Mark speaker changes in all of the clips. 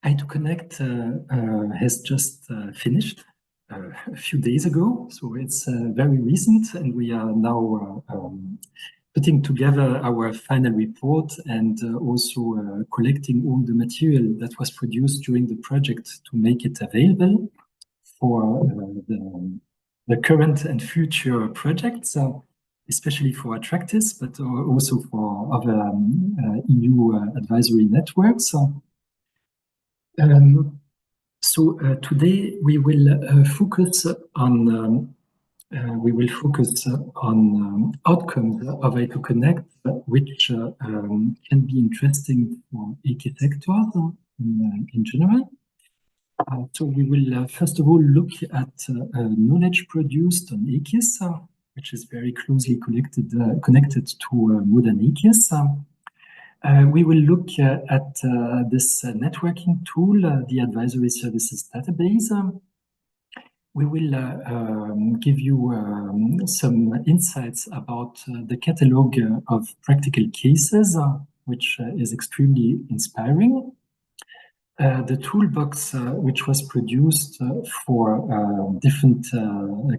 Speaker 1: i2connect has just finished a few days ago, so it's very recent, and we are now putting together our final report and also collecting all the material that was produced during the project to make it available for the current and future projects, especially for AKIS, but also for other EU advisory networks. Today we will focus on outcomes of i2connect, which can be interesting for AKIS sectors in general. So we will first of all look at knowledge produced on AKIS, which is very closely connected to modern AKIS. We will look at this networking tool, the Advisory Services Database. We will give you some insights about the catalog of practical cases, which is extremely inspiring. The toolbox, which was produced for different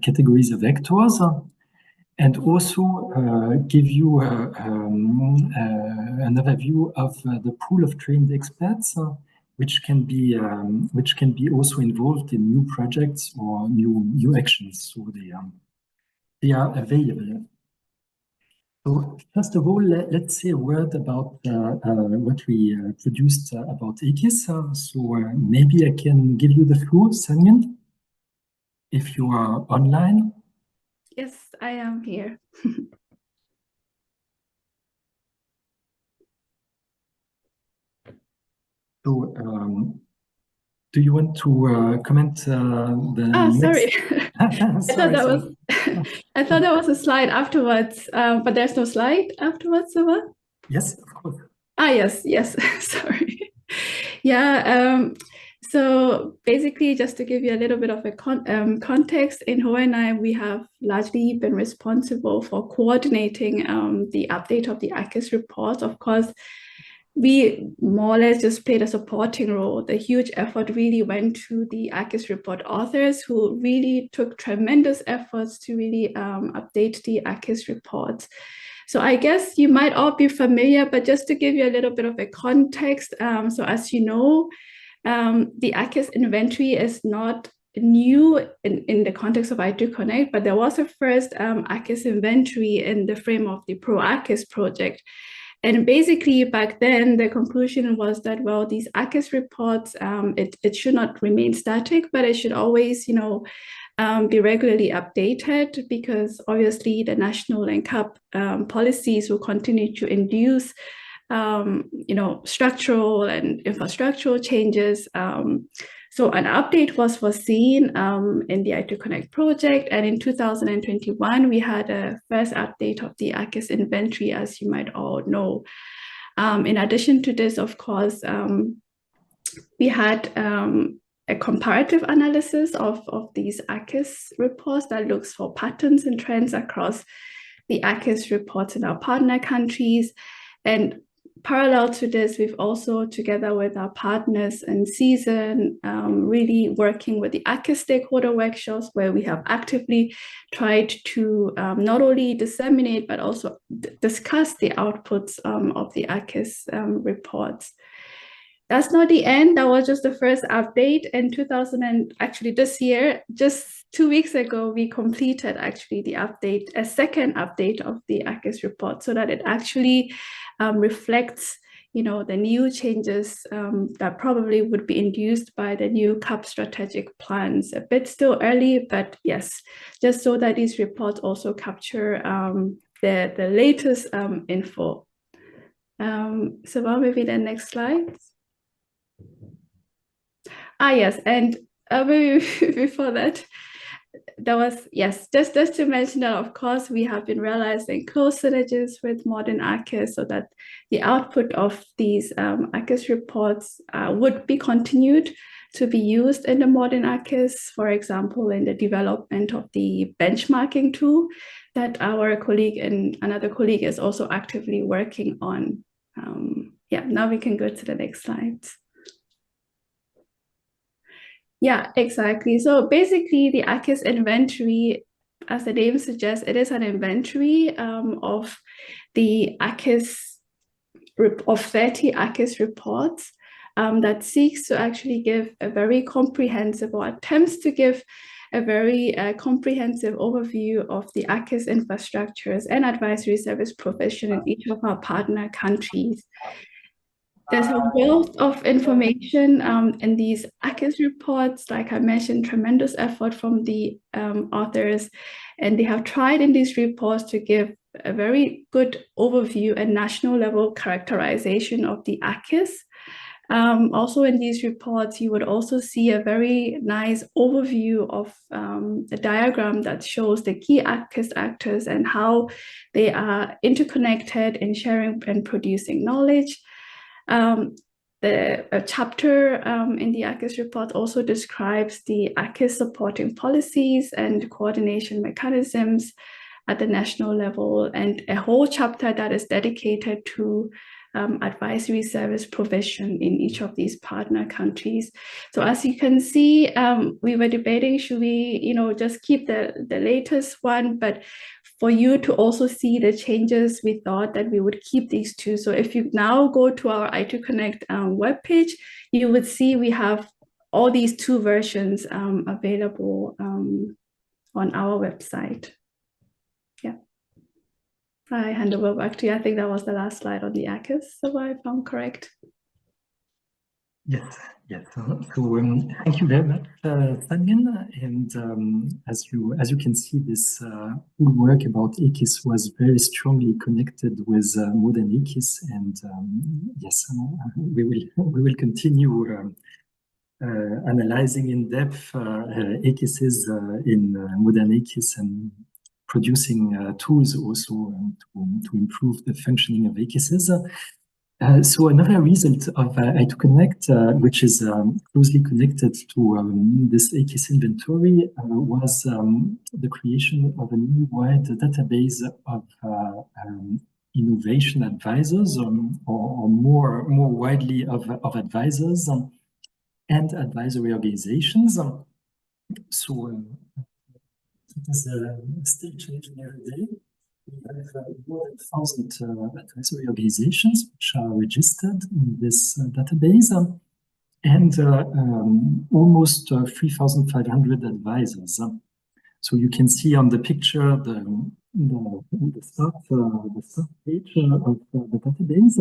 Speaker 1: categories of actors, and also give you another view of the pool of trained experts, which can be also involved in new projects or new actions. So they are available. So first of all, let's say a word about what we produced about AKIS. So maybe I can give you the floor, Sangeun, if you are online.
Speaker 2: Yes, I am here.
Speaker 1: So, do you want to comment the next...
Speaker 2: Sorry.
Speaker 1: Sorry.
Speaker 2: I thought that was a slide afterwards, but there's no slide afterwards, Silvain?
Speaker 1: Yes, of course.
Speaker 2: Yes. Sorry. Yeah. So basically, just to give you a little bit of a context, in HOH&I, we have largely been responsible for coordinating the update of the AKIS report. Of course, we more or less just played a supporting role. The huge effort really went to the AKIS report authors, who really took tremendous efforts to really update the AKIS report. So I guess you might all be familiar, but just to give you a little bit of a context, so as you know, the AKIS inventory is not new in the context of i2connect, but there was a first AKIS inventory in the frame of the Pro-AKIS project. And basically back then, the conclusion was that, well, these AKIS reports, it should not remain static, but it should always, be regularly updated, because obviously the national and CAP policies will continue to induce structural and infrastructural changes. So an update was foreseen in the i2connect project, and in 2021 we had a first update of the AKIS inventory, as you might all know. In addition to this, of course, we had a comparative analysis of these AKIS reports that looks for patterns and trends across the AKIS reports in our partner countries. And parallel to this, we've also, together with our partners and Season, really working with the AKIS stakeholder workshops, where we have actively tried to not only disseminate, but also discuss the outputs of the AKIS reports. That's not the end. That was just the first update. In this year, just 2 weeks ago, we completed actually the update, a second update of the AKIS report, so that it actually reflects, the new changes that probably would be induced by the new CAP strategic plans. A bit still early, but yes, just so that these reports also capture the latest info. So well, maybe the next slide. Yes, and before that, just to mention that, of course, we have been realizing close synergies with modern AKIS, so that the output of these AKIS reports would be continued to be used in the modern AKIS, for example, in the development of the benchmarking tool that our colleague and another colleague is also actively working on. Yeah, now we can go to the next slide. Yeah, exactly. So basically the AKIS inventory, as the name suggests, it is an inventory of the AKIS, of 30 AKIS reports that seeks to actually give a very comprehensive, or attempts to give a very comprehensive overview of the AKIS infrastructures and advisory service provision in each of our partner countries. There's a wealth of information in these AKIS reports. Like I mentioned, tremendous effort from the authors, and they have tried in these reports to give a very good overview and national level characterization of the AKIS. Also in these reports, you would also see a very nice overview of a diagram that shows the key AKIS actors and how they are interconnected in sharing and producing knowledge. The chapter in the AKIS report also describes the AKIS supporting policies and coordination mechanisms at the national level, and a whole chapter that is dedicated to advisory service provision in each of these partner countries. So as you can see, we were debating, should we, just keep the latest one, but for you to also see the changes, we thought that we would keep these two. So if you now go to our i2connect webpage, you would see we have all these two versions available on our website. Yeah. I hand over back to you. I think that was the last slide on the AKIS, so if I'm correct.
Speaker 1: Yes. So thank you very much, Sangeun. And as you can see, this whole work about AKIS was very strongly connected with modern AKIS, and yes, we will continue analyzing in depth AKISs in modern AKIS, and producing tools also to improve the functioning of AKISs. So another result of i2connect, which is closely connected to this AKIS inventory, was the creation of a new wide database of innovation advisors, or more widely of advisors and advisory organizations. So it is still changing every day. We have more than 1,000 advisory organizations which are registered in this database, and almost 3,500 advisors. So you can see on the picture the start page of the database.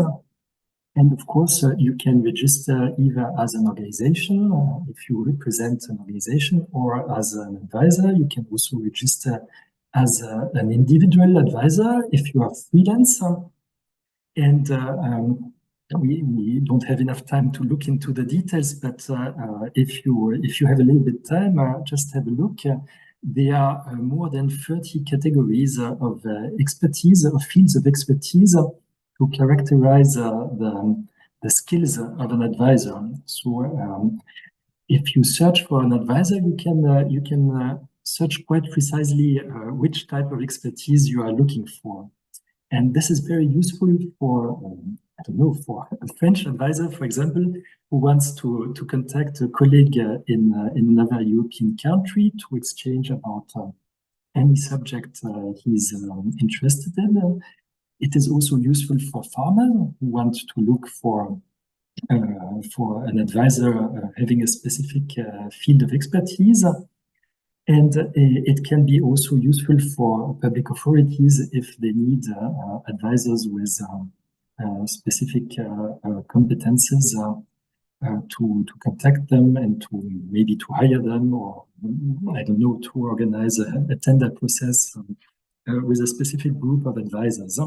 Speaker 1: And of course, you can register either as an organization, if you represent an organization, or as an advisor. You can also register as an individual advisor if you are freelance. And we don't have enough time to look into the details, but if you have a little bit time, just have a look. There are more than 30 categories of expertise, of fields of expertise, to characterize the skills of an advisor. So if you search for an advisor, you can search quite precisely which type of expertise you are looking for. And this is very useful for, for a French advisor, for example, who wants to contact a colleague in another European country to exchange about any subject he's interested in. It is also useful for farmers who want to look for an advisor having a specific field of expertise. And it can be also useful for public authorities if they need advisors with specific competences to contact them and to maybe to hire them, or I don't know, to organize a tender process with a specific group of advisors.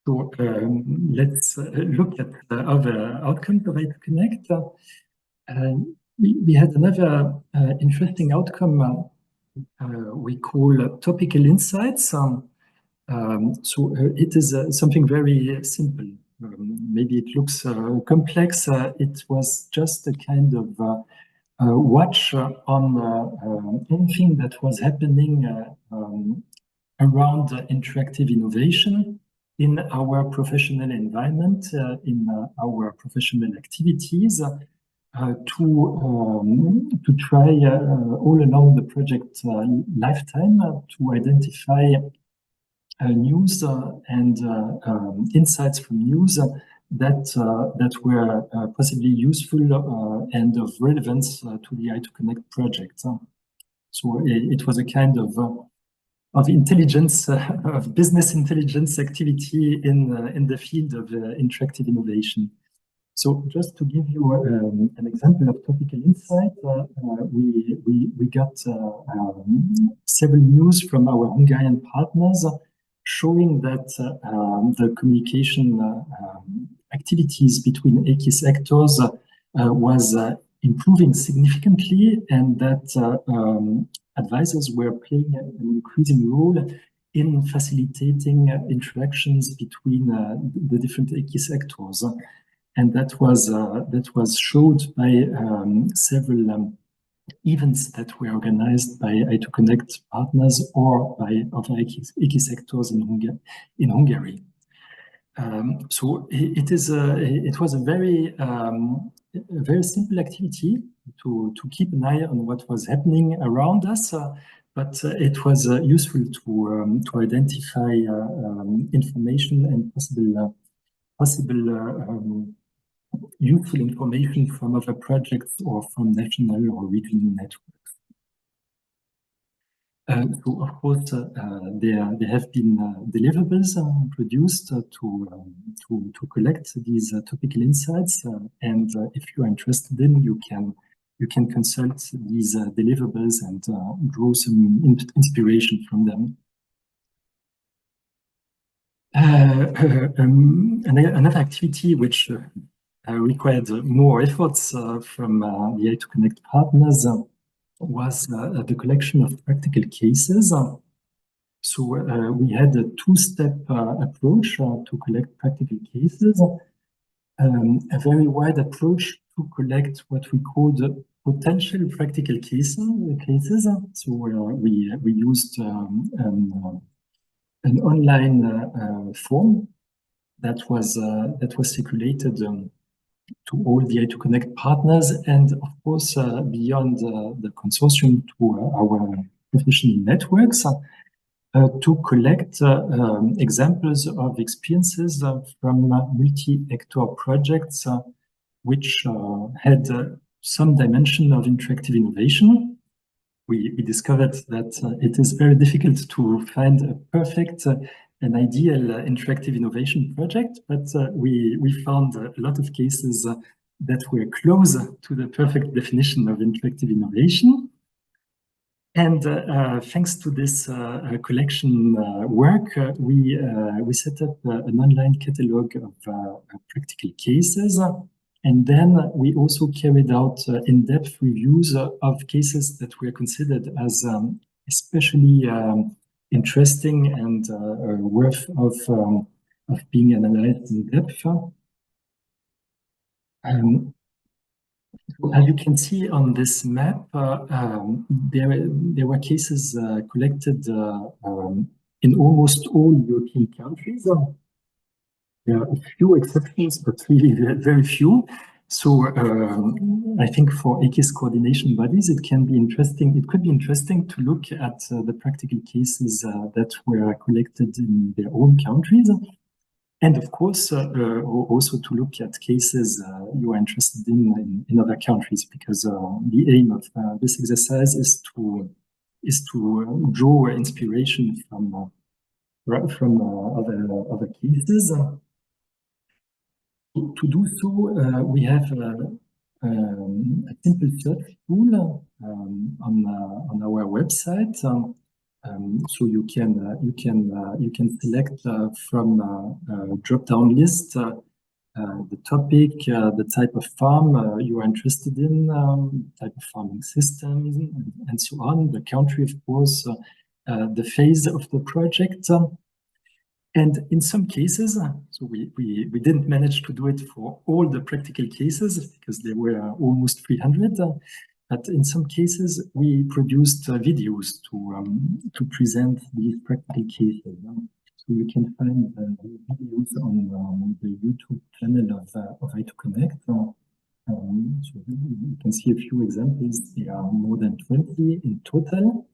Speaker 1: Let's look at the other outcomes of i2connect. We had another interesting outcome we call topical insights. So it is something very simple. Maybe it looks complex. It was just a kind of watch on anything that was happening around interactive innovation. in our professional environment, in our professional activities, to try all along the project lifetime to identify news and insights from news that were possibly useful and of relevance to the i2connect project. So it was a kind of intelligence, of business intelligence activity in the field of interactive innovation. So just to give you an example of topical insight, we got several news from our Hungarian partners showing that the communication activities between AKIS actors was improving significantly, and that advisors were playing an increasing role in facilitating interactions between the different AKIS actors. And that was showed by several events that were organized by i2connect partners or by other AKIS actors in Hungary. So it was a very simple activity to keep an eye on what was happening around us, but it was useful to identify information and possible useful information from other projects or from national or regional networks. So of course, there have been deliverables produced to collect these topical insights, and if you are interested in, you can consult these deliverables and draw some inspiration from them. Another activity which required more efforts from the i2connect partners was the collection of practical cases. So we had a two-step approach to collect practical cases, a very wide approach to collect what we called potential practical cases. So we used an online form that was circulated to all the i2connect partners, and of course beyond the consortium to our professional networks, to collect examples of experiences from multi-actor projects which had some dimension of interactive innovation. We discovered that it is very difficult to find a perfect an ideal interactive innovation project, but we found a lot of cases that were close to the perfect definition of interactive innovation. And thanks to this collection work, we set up an online catalog of practical cases. And then we also carried out in-depth reviews of cases that were considered as especially interesting and worth of being analyzed in depth. As you can see on this map, there were cases collected in almost all European countries. There are a few exceptions, but really very few. So I think for AKIS coordination bodies, it could be interesting to look at the practical cases that were collected in their own countries. And of course, also to look at cases you are interested in other countries, because the aim of this exercise is to draw inspiration from other cases. To do so, we have a simple search tool on our website. So you can select from a drop-down list the topic, the type of farm you are interested in, type of farming system, and so on. The country, of course, the phase of the project. And in some cases, so we didn't manage to do it for all the practical cases because there were almost 300. But in some cases, we produced videos to present these practical cases. So you can find videos on the YouTube channel of i2connect. So you can see a few examples. There are more than 20 in total.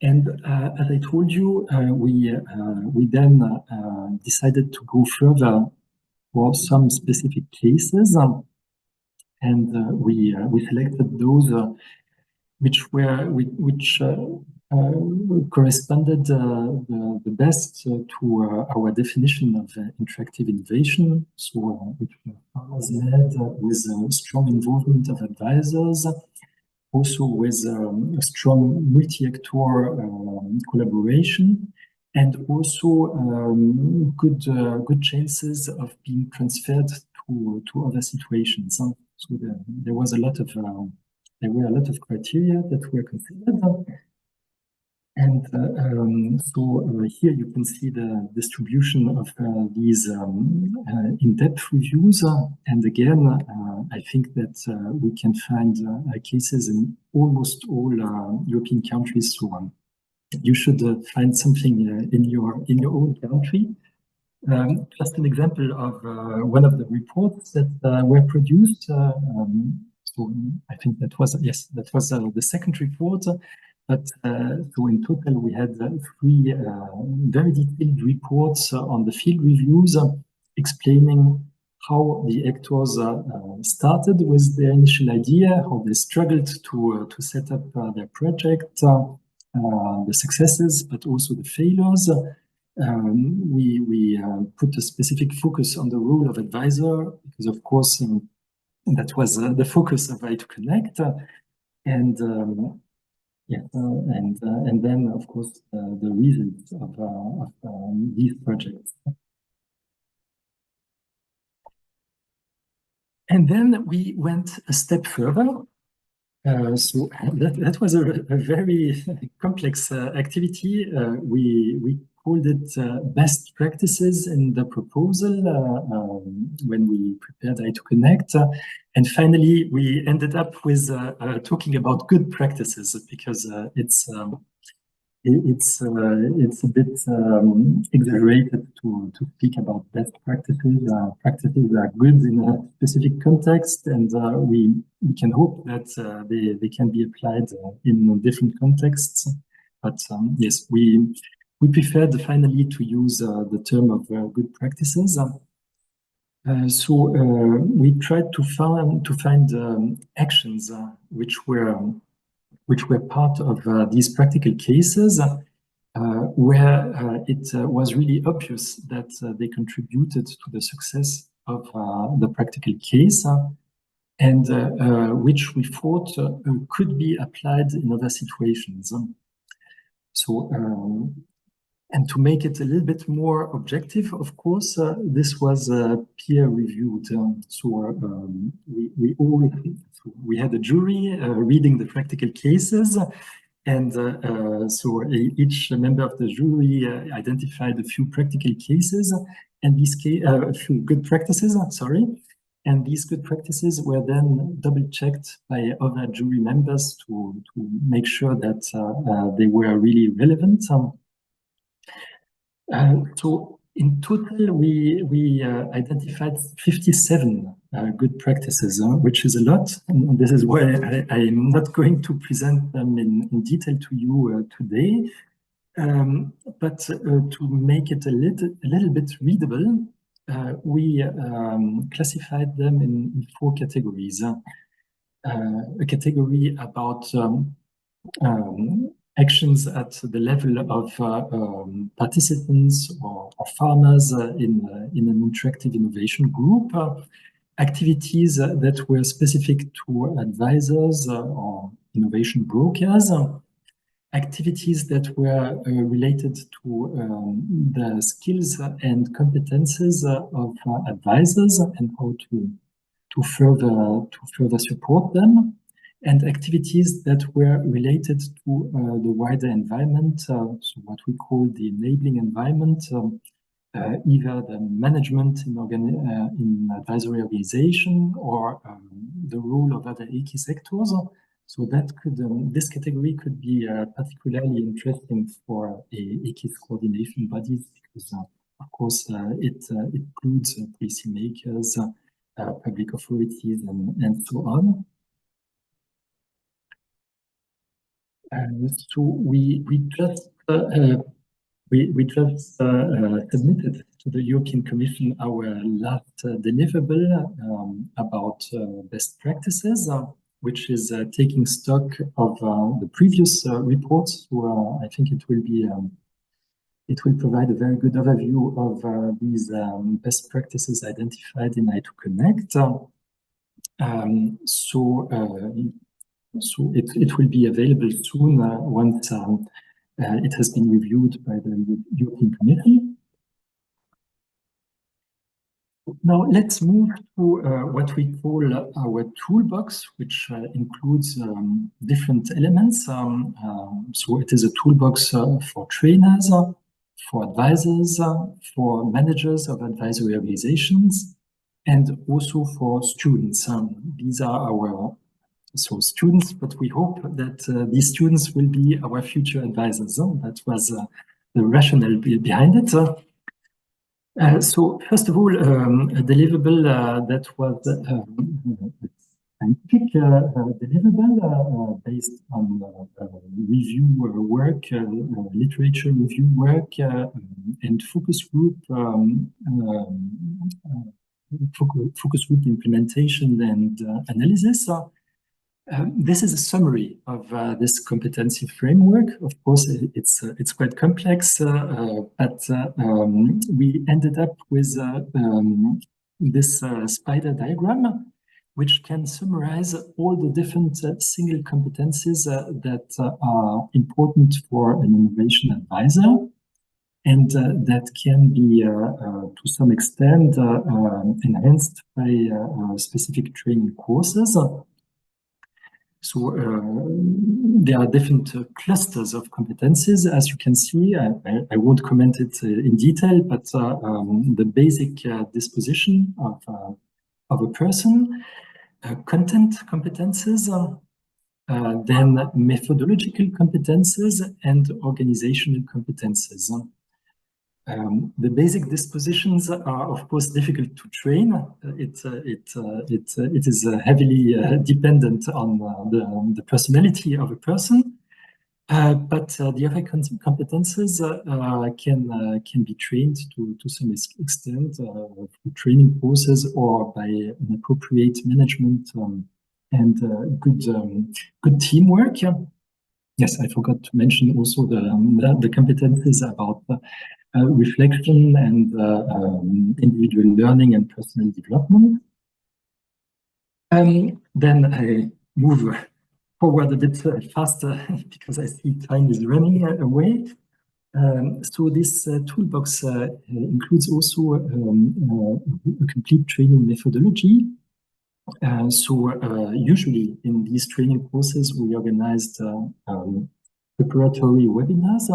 Speaker 1: And as I told you, we then decided to go further for some specific cases, and we selected those which corresponded the best to our definition of interactive innovation. So which was led with strong involvement of advisors, also with a strong multi-actor collaboration, and also good chances of being transferred to other situations. So there were a lot of criteria that were considered. And here you can see the distribution of these in-depth reviews. And again, I think that we can find cases in almost all European countries. So you should find something in your own country. Just an example of one of the reports that were produced. So I think that was the second report. But so in total, we had 3 very detailed reports on the field reviews explaining how the actors started with their initial idea, how they struggled to set up their project, the successes, but also the failures. We put a specific focus on the role of advisor because, of course, that was the focus of i2connect, and and then, of course, the results of these projects. And then we went a step further. So that was a very complex activity. We called it best practices in the proposal when we prepared i2connect. And finally, we ended up with talking about good practices because it's a bit exaggerated to speak about best practices. Practices are good in a specific context, and we can hope that they can be applied in different contexts. But yes, we preferred finally to use the term of good practices. So we tried to find actions which were part of these practical cases where it was really obvious that they contributed to the success of the practical case and which we thought could be applied in other situations. So, and to make it a little bit more objective, of course, this was peer-reviewed. We had a jury reading the practical cases, and so each member of the jury identified a few practical cases, and a few good practices. Sorry, and these good practices were then double-checked by other jury members to make sure that they were really relevant. So in total, we identified 57 good practices, which is a lot. And this is why I'm not going to present them in detail to you today. But to make it a little bit readable, we classified them in 4 categories. A category about actions at the level of participants or farmers in an interactive innovation group, activities that were specific to advisors or innovation brokers, activities that were related to the skills and competences of advisors and how to further support them, and activities that were related to the wider environment, so what we call the enabling environment, either the management in advisory organization or the role of other AKIS sectors. So that could this category could be particularly interesting for AKIS coordination bodies because, of course, it includes policymakers, public authorities, and so on. So we just submitted to the European Commission our last deliverable about best practices, which is taking stock of the previous reports. So I think it will provide a very good overview of these best practices identified in i2connect. So it will be available soon once it has been reviewed by the European Commission. Now let's move to what we call our toolbox, which includes different elements. So it is a toolbox for trainers, for advisors, for managers of advisory organizations, and also for students. These are our students, but we hope that these students will be our future advisors. That was the rationale behind it. So first of all, a deliverable that was scientific deliverable based on review work, literature review work, and focus group implementation and analysis. This is a summary of this competency framework. Of course, it's quite complex, but we ended up with this spider diagram, which can summarize all the different single competencies that are important for an innovation advisor, and that can be, to some extent, enhanced by specific training courses. So there are different clusters of competencies, as you can see. I won't comment it in detail, but the basic disposition of a person, content competences, then methodological competences, and organizational competences. The basic dispositions are, of course, difficult to train. It is heavily dependent on the personality of a person, but the other competences can be trained to some extent through training courses or by an appropriate management and good teamwork. Yes, I forgot to mention also the competences about reflection and individual learning and personal development. Then I move forward a bit faster because I see time is running away. So this toolbox includes also a complete training methodology. So usually in these training courses, we organized preparatory webinars,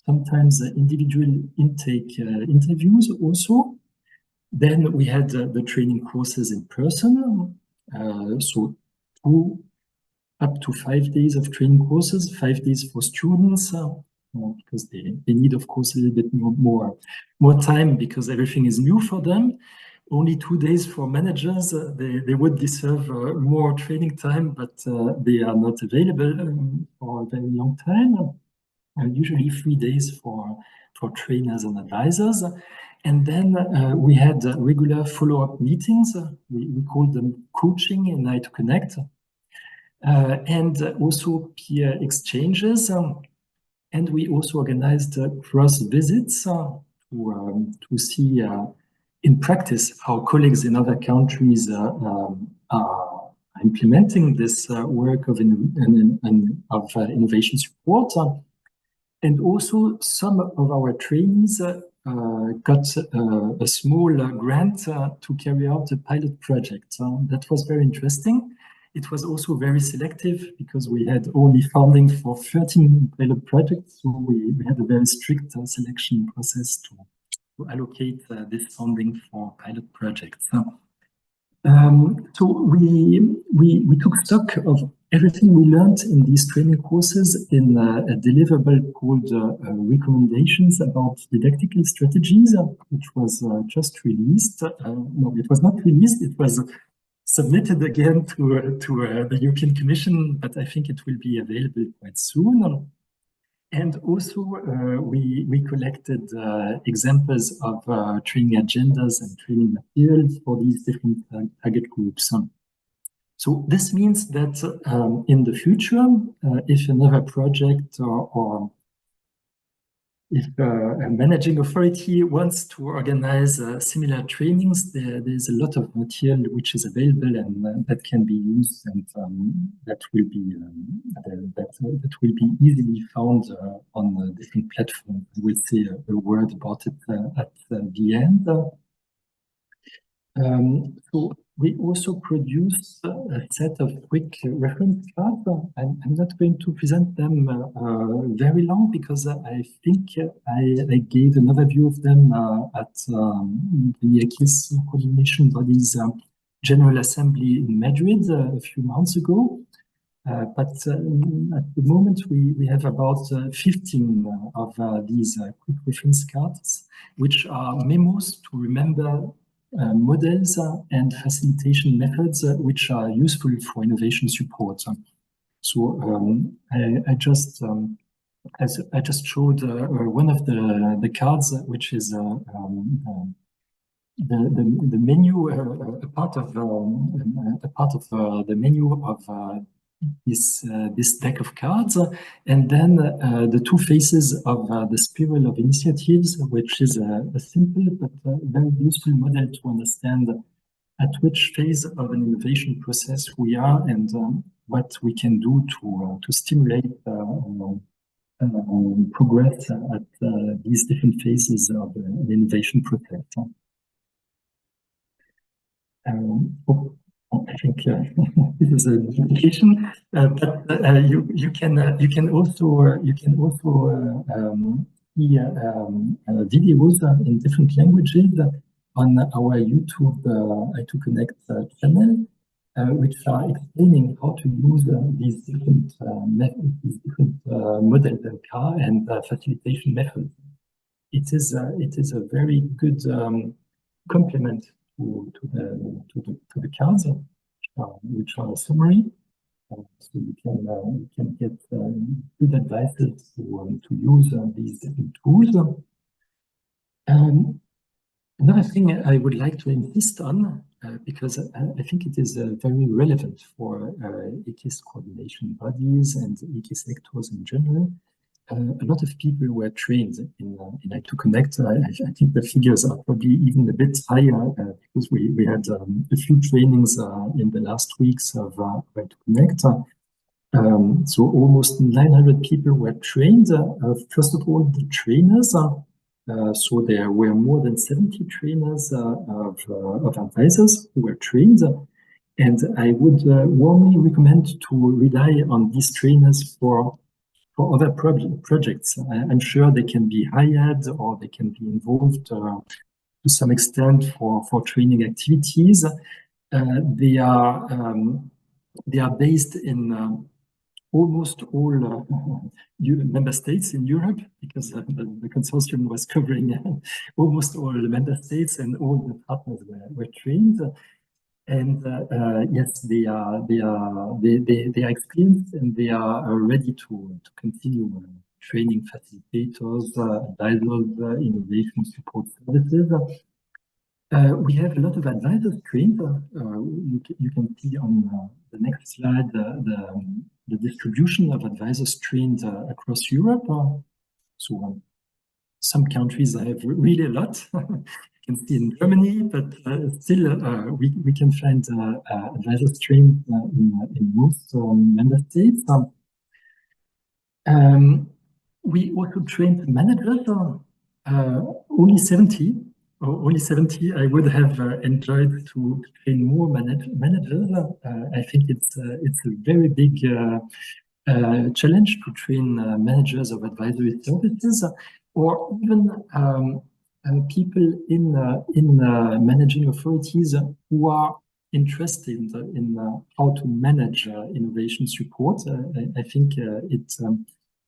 Speaker 1: sometimes individual intake interviews also. Then we had the training courses in person, so up to 5 days of training courses, 5 days for students, because they need, of course, a little bit more time because everything is new for them. Only 2 days for managers. They would deserve more training time, but they are not available for a very long time. Usually 3 days for trainers and advisors. And then we had regular follow-up meetings. We called them coaching in i2connect. And also peer exchanges. And we also organized cross visits to see in practice how colleagues in other countries are implementing this work of innovation support. And also some of our trainees got a small grant to carry out a pilot project. That was very interesting. It was also very selective because we had only funding for 13 pilot projects. So we had a very strict selection process to allocate this funding for pilot projects. So we took stock of everything we learned in these training courses in a deliverable called Recommendations about Didactical Strategies, which was just released. No, it was not released. It was submitted again to the European Commission, but I think it will be available quite soon. And also, we collected examples of training agendas and training materials for these different target groups. So this means that in the future, if another project or if a managing authority wants to organize similar trainings, there's a lot of material which is available and that can be used, and that will be easily found on different platforms. We'll say a word about it at the end. So we also produced a set of quick reference cards. I'm not going to present them very long because I think I gave an overview of them at the AKIS Coordination Body's General Assembly in Madrid a few months ago. But at the moment, we have about 15 of these quick reference cards, which are memos to remember models and facilitation methods which are useful for innovation support. So I just showed one of the cards, which is the menu, a part of the menu of this deck of cards, and then the two faces of the spiral of initiatives, which is a simple but very useful model to understand at which phase of an innovation process we are and what we can do to stimulate progress at these different phases of the innovation process. I think this is an indication, but you can also see videos in different languages on our YouTube i2connect channel, which are explaining how to use these different models and facilitation methods. It is a very good complement to the cards, which are a summary, so you can get good advices to use these different tools. Another thing I would like to insist on, because I think it is very relevant for AKIS coordination bodies and AKIS actors in general. A lot of people were trained in i2connect. I think the figures are probably even a bit higher because we had a few trainings in the last weeks of i2connect. So almost 900 people were trained. First of all, the trainers. So there were more than 70 trainers of advisors who were trained. And I would warmly recommend to rely on these trainers for other projects. I'm sure they can be hired or they can be involved to some extent for training activities. They are based in almost all member states in Europe, because the consortium was covering almost all the member states, and all the partners were trained. And yes, they are experienced, and they are ready to continue training facilitators, advisors, innovation support services. We have a lot of advisors trained. You can see on the next slide the distribution of advisors trained across Europe. So some countries have really a lot. You can see in Germany, but still we can find advisors trained in most member states. We also trained managers, only 70. Only 70. I would have enjoyed to train more managers. I think it's a very big challenge to train managers of advisory services, or even people in managing authorities who are interested in how to manage innovation support, I think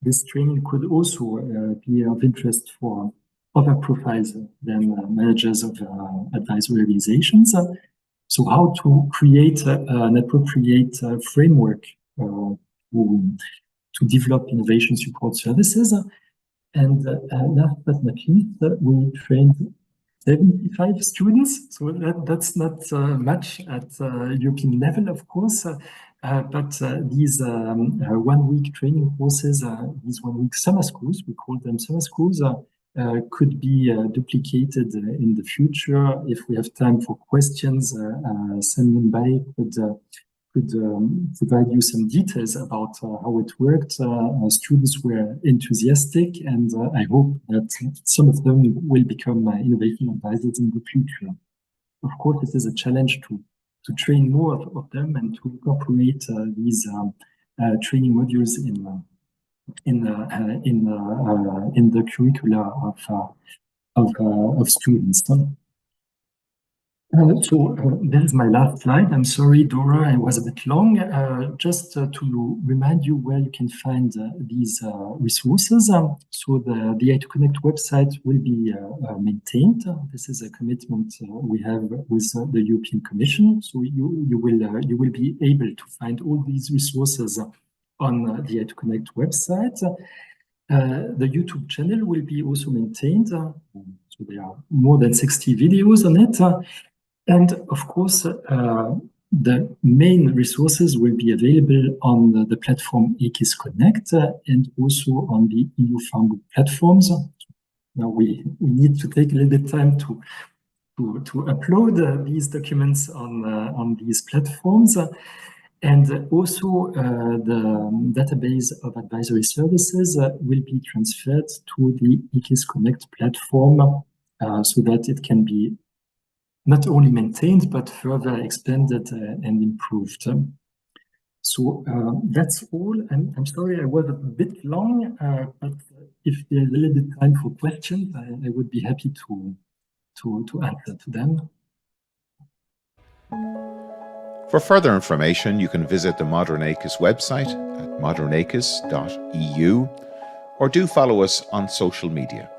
Speaker 1: this training could also be of interest for other profiles than managers of advisory organizations. So how to create an appropriate framework to develop innovation support services. And last but not least, we trained 75 students, so that's not much at European level, of course, but these 1 week training courses, these 1 week summer schools, we call them summer schools, could be duplicated in the future. If we have time for questions, Sangeun could provide you some details about how it worked. Students were enthusiastic, and I hope that some of them will become innovation advisors in the future. Of course, it is a challenge to train more of them and to incorporate these training modules in the curricula of students. This is my last slide. I'm sorry, Dora, I was a bit long. Just to remind you where you can find these resources. So the i2connect website will be maintained. This is a commitment we have with the European Commission. So you will be able to find all these resources on the i2connect website. The YouTube channel will be also maintained. So there are more than 60 videos on it. And of course, the main resources will be available on the platform AKIS Connect and also on the EU Farmbook platforms. Now we need to take a little bit time to upload these documents on these platforms. And also the database of advisory services will be transferred to the AKIS Connect platform so that it can be not only maintained, but further expanded and improved. So that's all. I'm sorry I was a bit long, but if there's a little bit time for questions, I would be happy to answer to them.
Speaker 3: For further information, you can visit the Modern AKIS website at modernakis.eu or do follow us on social media.